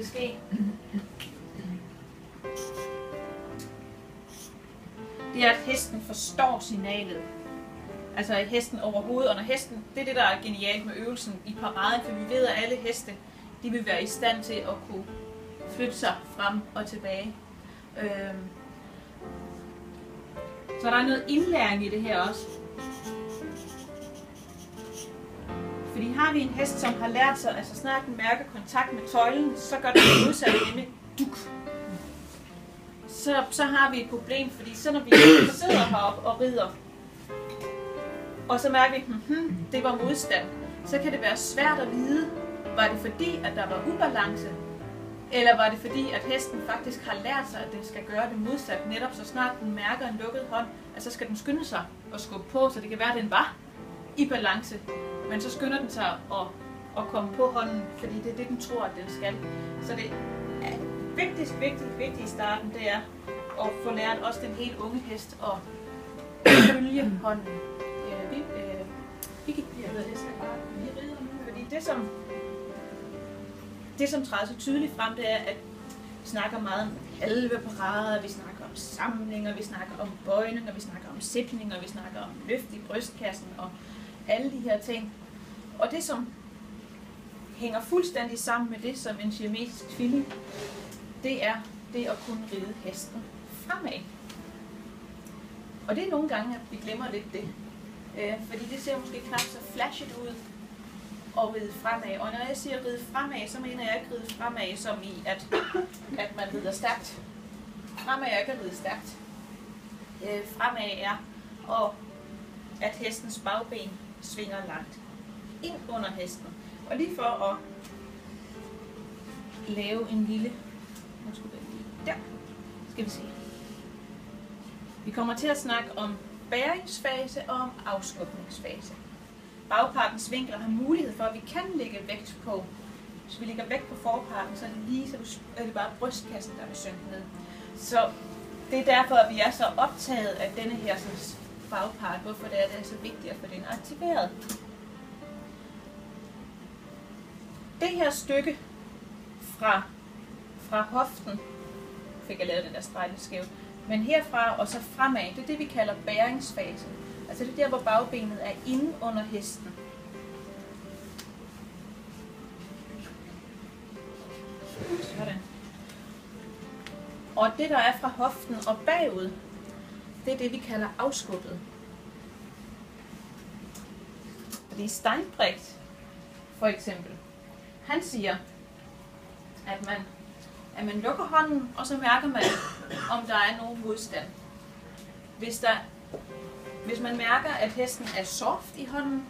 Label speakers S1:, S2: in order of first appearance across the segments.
S1: skal ske, det er, at hesten forstår signalet. Altså at hesten overhovedet, og når hesten, det er det, der er genialt med øvelsen i paraden, for vi ved, at alle heste, de vil være i stand til at kunne flytte sig frem og tilbage. Så der er noget indlæring i det her også. Fordi har vi en hest, som har lært sig, altså snart den mærker kontakt med tøjlen, så gør det modsatte, nemlig duk. Så har vi et problem, fordi så når vi sidder heroppe og rider, og så mærker vi, det var modstand, så kan det være svært at vide, var det fordi, at der var ubalance, eller var det fordi, at hesten faktisk har lært sig, at den skal gøre det modsat, netop så snart den mærker en lukket hånd, at så skal den skynde sig og skubbe på, så det kan være, at den var i balance, men så skynder den sig at komme på hånden, fordi det er det, den tror, at den skal. Så det vigtigt i starten, det er at få lært også den helt unge hest at følge hånden. Fordi det, som træder så tydeligt frem, det er, at vi snakker meget om halveparader, vi snakker om samlinger, vi snakker om bøjninger, vi snakker om sætninger, vi snakker om løft i brystkassen og alle de her ting. Og det, som hænger fuldstændig sammen med det, som en siamesisk tvilling, det er det at kunne ride hesten fremad. Og det er nogle gange, at vi glemmer lidt det. Fordi det ser måske knap så flashet ud at ride fremad. Og når jeg siger ride fremad, så mener jeg ikke ride fremad som i, at man rider stærkt. Fremad er ikke at ride stærkt. Fremad er, at hestens bagben svinger langt ind under hesten. Og lige for at lave en lille... Der skal vi se. Vi kommer til at snakke om bæringsfase og om afskubningsfase. Bagpartens vinkler har mulighed for, at vi kan lægge vægt på. Hvis vi lægger vægt på forparten, så er det bare brystkassen, der vil synke ned. Så det er derfor, at vi er så optaget af denne her bagpart, hvorfor det er så vigtigt at få den aktiveret. Det her stykke fra hoften, fik jeg lavet den der streg lidt skævt, men herfra og så fremad, det er det, vi kalder bæringsfase. Altså det er der, hvor bagbenet er inde under hesten. Sådan. Og det, der er fra hoften og bagud, det er det, vi kalder afskubbet. Fordi Steinbrecht, for eksempel, han siger, at man lukker hånden, og så mærker man, om der er nogen modstand. Hvis man mærker, at hesten er soft i hånden,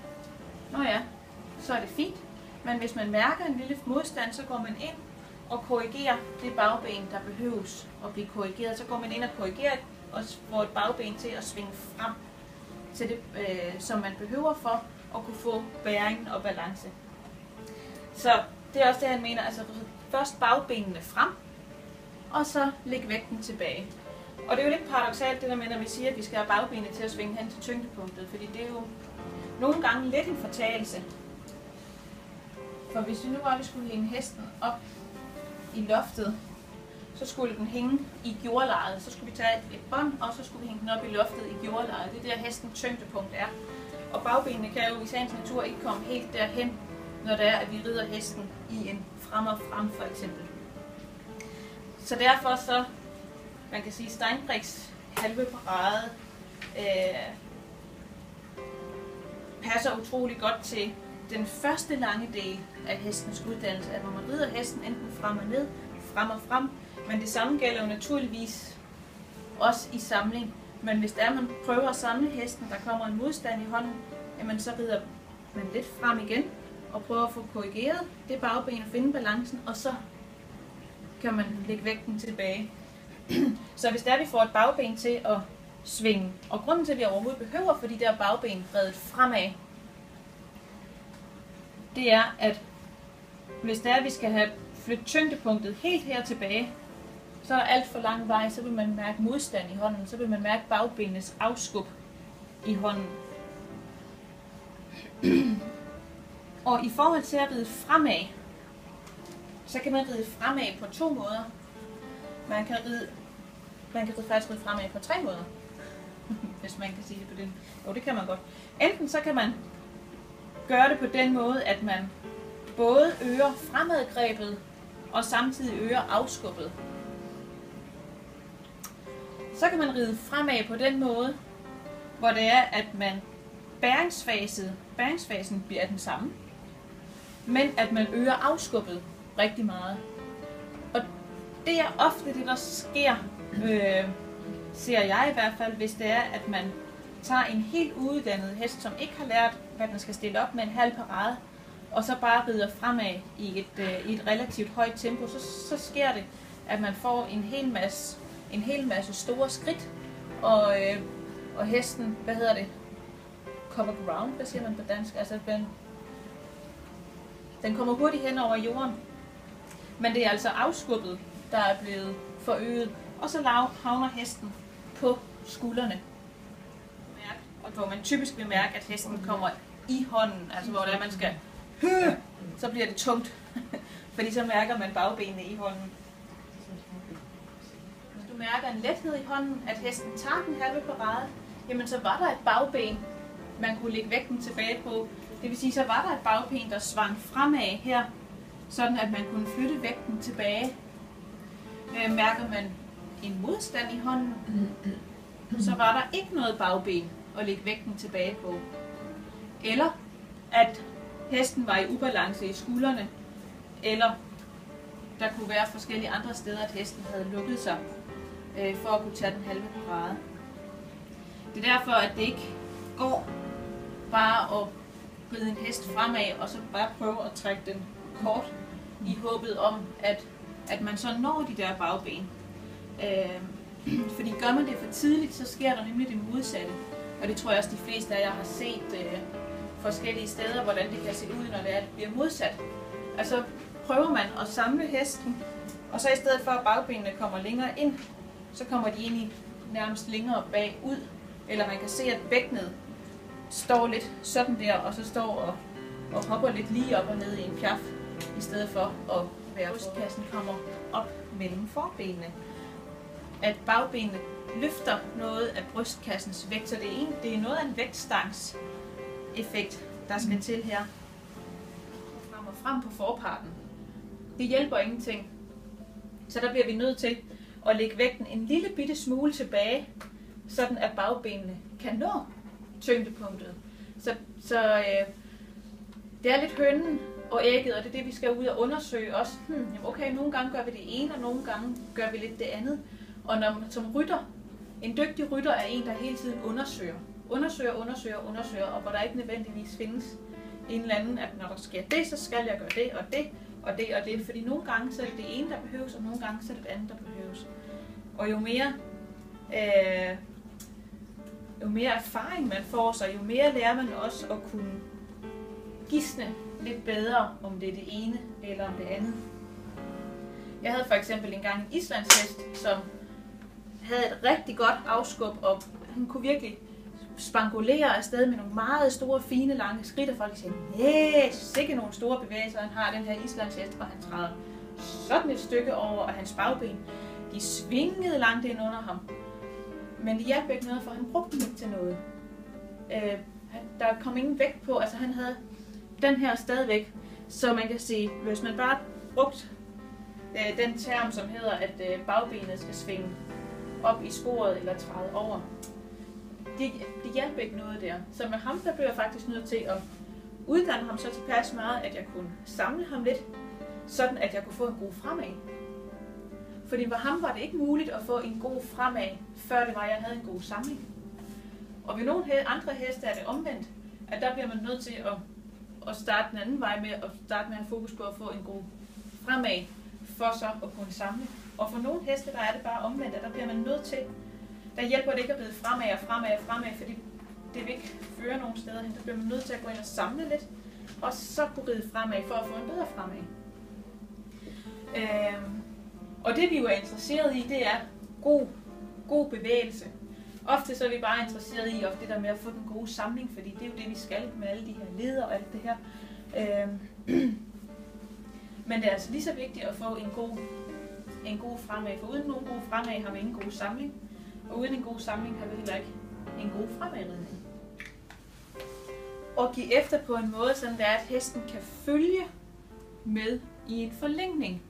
S1: så er det fint. Men hvis man mærker en lille modstand, så går man ind og korrigerer det bagben, der behøves at blive korrigeret. Så går man ind og korrigerer og får et bagben til at svinge frem til det, som man behøver for at kunne få bæringen og balance. Så det er også det, han mener. Altså først bagbenene frem, og så lægge vægten tilbage. Og det er jo lidt paradoksalt, det der med, når vi siger, at vi skal have bagbenene til at svinge hen til tyngdepunktet, fordi det er jo nogle gange lidt en fortalelse. For hvis vi nu bare skulle hænge hesten op i loftet, så skulle den hænge i jordlejet. Så skulle vi tage et bånd, og så skulle vi hænge den op i loftet i jordlejet. Det er der hestens tyngdepunkt er. Og bagbenene kan jo i sagens natur ikke komme helt derhen, når det er, at vi rider hesten i en frem og frem for eksempel. Så derfor så, man kan sige, Steinbrechts halve parade passer utrolig godt til den første lange del af hestens uddannelse, at når man rider hesten enten frem og ned, frem og frem, men det samme gælder jo naturligvis også i samling. Men hvis der man prøver at samle hesten, der kommer en modstand i hånden, jamen så rider man lidt frem igen og prøver at få korrigeret det bagben og finde balancen, og så kan man lægge vægten tilbage. Så hvis der vi får et bagben til at svinge, og grunden til, at vi overhovedet behøver for de der bagben reddet fremad, det er, at hvis der er, vi skal have flyttet tyngdepunktet helt her tilbage, så er der alt for lang vej, så vil man mærke modstand i hånden, så vil man mærke bagbenets afskub i hånden. Og i forhold til at ride fremad, Så kan man ride fremad på 2 måder. Man kan faktisk ride fremad på 3 måder. Hvis man kan sige det på den. Jo, det kan man godt. Enten så kan man gøre det på den måde, at man både øger fremadgrebet og samtidig øger afskubbet. Så kan man ride fremad på den måde, hvor det er, at man bæringsfasen bliver den samme, men at man øger afskubbet rigtig meget. Og det er ofte det, der sker, ser jeg i hvert fald, hvis det er, at man tager en helt uuddannet hest, som ikke har lært, hvad den skal stille op med en halv parade, og så bare rider fremad i et relativt højt tempo, så sker det, at man får en hel masse store skridt, og hesten, cover ground, hvad siger man på dansk? Altså, den kommer hurtigt hen over jorden, men det er altså afskubbet, der er blevet forøget, og så havner hesten på skuldrene. Og hvor man typisk vil mærke, at hesten kommer i hånden, altså hvor det er, man skal så bliver det tungt, fordi så mærker man bagbenene i hånden. Hvis du mærker en lethed i hånden, at hesten tager den halve parade, jamen så var der et bagben, man kunne lægge vægten tilbage på. Det vil sige, så var der et bagben, der svang fremad her, sådan at man kunne flytte vægten tilbage. Mærker man en modstand i hånden, så var der ikke noget bagben at lægge vægten tilbage på. Eller at hesten var i ubalance i skuldrene, eller der kunne være forskellige andre steder, at hesten havde lukket sig for at kunne tage den halve parade. Det er derfor, at det ikke går bare at ride en hest fremad, og så bare prøve at trække den kort i håbet om, at man så når de der bagben. Fordi gør man det for tidligt, så sker der nemlig det modsatte. Og det tror jeg også de fleste af jer har set forskellige steder, hvordan det kan se ud, når det bliver modsat. Altså prøver man at samle hesten, og så i stedet for at bagbenene kommer længere ind, så kommer de egentlig nærmest længere bagud. Eller man kan se, at bækkenet står lidt sådan der, og så står og hopper lidt lige op og ned i en piaf, i stedet for at brystkassen kommer op mellem forbenene. At bagbenene løfter noget af brystkassens vægt, så det er noget af en vægtstangseffekt, der skal til her. Frem på forparten. Det hjælper ingenting. Så der bliver vi nødt til at lægge vægten en lille bitte smule tilbage, sådan at bagbenene kan nå tyngdepunktet. Så det er lidt hønen og ægget, og det er det, vi skal ud og undersøge også. Okay, nogle gange gør vi det ene, og nogle gange gør vi lidt det andet. Og når man som rytter, en dygtig rytter er en, der hele tiden undersøger, og hvor der ikke nødvendigvis findes en eller anden, at når der sker det, så skal jeg gøre det, og det, og det, og det. Fordi nogle gange så er det det ene, der behøves, og nogle gange så er det det andet, der behøves. Og jo mere erfaring man får, så jo mere lærer man også at kunne gisne lidt bedre, om det er det ene eller om det andet. Jeg havde for eksempel engang en islandshest, som havde et rigtig godt afskub, og han kunne virkelig spangulere afsted med nogle meget store, fine, lange skridt, og folk siger, næh, sikke nogle store bevægelser, han har den her islandshest, og han træder sådan et stykke over, og hans bagben, de svingede langt ind under ham. Men det hjalp ikke noget, for han brugte dem ikke til noget. Der kom ingen vægt på, altså han havde den her stadigvæk, så man kan sige, hvis man bare brugte den term, som hedder, at bagbenet skal svinge op i sporet eller træde over, det hjalp ikke noget der. Så med ham, der blev jeg faktisk nødt til at uddanne ham så tilpas meget, at jeg kunne samle ham lidt, sådan at jeg kunne få en god fremad. Fordi for ham var det ikke muligt at få en god fremad, før det var, at jeg havde en god samling. Og ved nogle andre heste er det omvendt, at der bliver man nødt til at starte den anden vej med, at starte med at have fokus på at få en god fremad, for så at kunne samle. Og for nogle heste, der er det bare omvendt, at der bliver man nødt til, der hjælper det ikke at ride fremad, fordi det vil ikke føre nogen steder hen. Der bliver man nødt til at gå ind og samle lidt, og så kunne ride fremad for at få en bedre fremad. Og det vi jo er interesseret i, det er god bevægelse. Ofte så er vi bare interesseret i det der med at få den gode samling, fordi det er jo det, vi skal med alle de her leder og alt det her. Men det er altså lige så vigtigt at få en god fremad, for uden nogen god fremad har vi ingen god samling, og uden en god samling har vi heller ikke en god fremadridning. Og give efter på en måde, sådan at hesten kan følge med i en forlængning.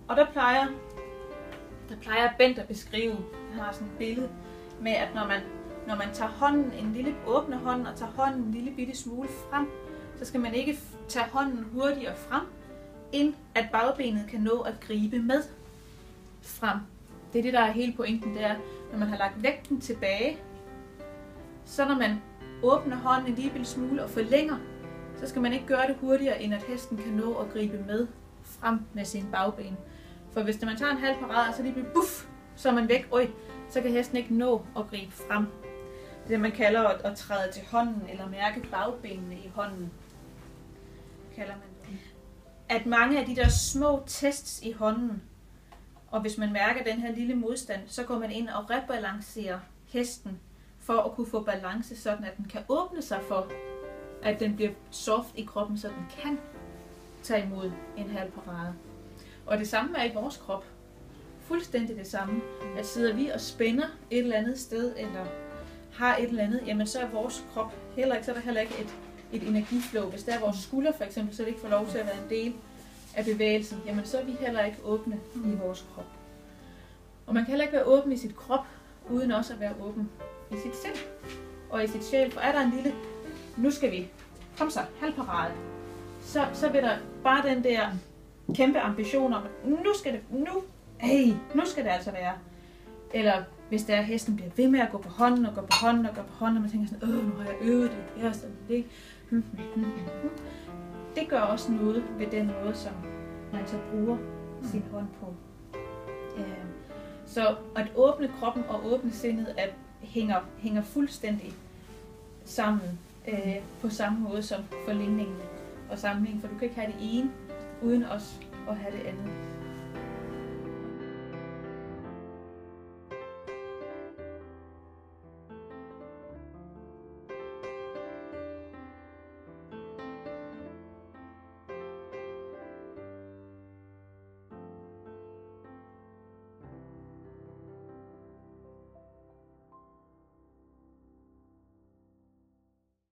S1: Og der plejer Bent at beskrive, han har sådan et billede med, at når man tager hånden, åbner hånden og tager hånden en lille bitte smule frem, så skal man ikke tage hånden hurtigere frem, ind at bagbenet kan nå at gribe med frem. Det er det, der er hele pointen, det er, når man har lagt vægten tilbage, så når man åbner hånden en lille smule og forlænger, så skal man ikke gøre det hurtigere, end at hesten kan nå at gribe med frem med sine bagben. For hvis man tager en halv parade, så lige bliver buff, så er man væk, så kan hesten ikke nå at gribe frem. Det er det, man kalder at træde til hånden, eller mærke bagbenene i hånden, kalder man det. At mange af de der små tests i hånden, og hvis man mærker den her lille modstand, så går man ind og rebalancerer hesten, for at kunne få balance, sådan at den kan åbne sig for, at den bliver soft i kroppen, så den kan tage imod en halv parade. Og det samme er i vores krop. Fuldstændig det samme. At sidder vi og spænder et eller andet sted, eller har et eller andet, jamen så er vores krop så er der heller ikke et energiflow. Hvis der er vores skulder for eksempel, så det ikke får lov til at være en del af bevægelsen, jamen så er vi heller ikke åbne i vores krop. Og man kan heller ikke være åben i sit krop, uden også at være åben i sit sind og i sit sjæl. For er der en lille, nu skal vi, kom så, halv parade, så vil der bare den der kæmpe ambition om, nu skal det altså være. Eller hvis der hesten bliver ved med at gå på hånden og gå på hånden og gå på hånden, og man tænker sådan, nu har jeg øvet det, her sådan det. Det gør også noget ved den måde, som man så bruger sin hånd på. Så at åbne kroppen og åbne sindet hænger fuldstændig sammen på samme måde som forlængningen og samlingen, for du kan ikke have det ene uden også at have det andet.